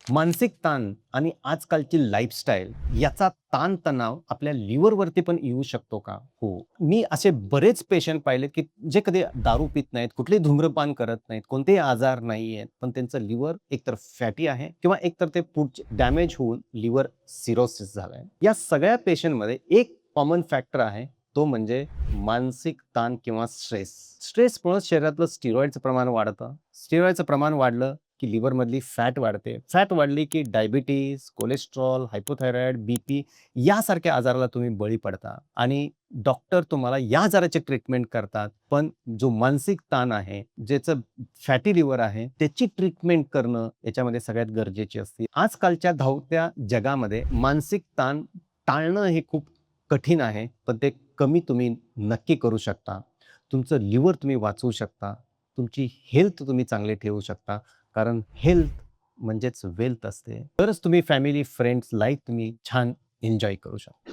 मानसिक ताण आणि आजकालची लाईफस्टाईल याचा ताणतणाव आपल्या लिव्हरवरती पण येऊ शकतो का? हो. मी असे बरेच पेशंट पाहिले, की जे कधी दारू पित नाहीत, कुठलेही धूम्रपान करत नाहीत, कोणतेही आजार नाहीयेत, पण त्यांचं लिव्हर एकतर फॅटी आहे किंवा एकतर ते पुढचे डॅमेज होऊन लिव्हर सिरोसिस झालंय. या सगळ्या पेशंटमध्ये एक कॉमन फॅक्टर आहे, तो म्हणजे मानसिक ताण किंवा स्ट्रेस. स्ट्रेसमुळे शरीरातलं स्टिरॉइडचं प्रमाण वाढतं. स्टिरॉइडचं प्रमाण वाढलं की लिव्हरमधली फॅट वाढते. फॅट वाढली की डायबिटीज, कोलेस्ट्रॉल, हायपोथायरॉईड, बीपी यासारख्या आजाराला तुम्ही बळी पडता आणि डॉक्टर तुम्हाला या आजाराची ट्रीटमेंट करतात. पण जो मानसिक ताण आहे, ज्याचं फॅटी लिव्हर आहे, त्याची ट्रीटमेंट करणं याच्यामध्ये सगळ्यात गरजेची असते. आजकालच्या धावत्या जगामध्ये मानसिक ताण टाळणं हे खूप कठीण आहे, पण ते कमी तुम्ही नक्की करू शकता. तुमचं लिव्हर तुम्ही वाचवू शकता. तुमची हेल्थ तुम्ही चांगली ठेवू शकता. कारण हेल्थ म्हणजेच वेल्थ असते. तरच तुम्ही फॅमिली, फ्रेंड्स लाईफ तुम्ही छान एन्जॉय करू शकता.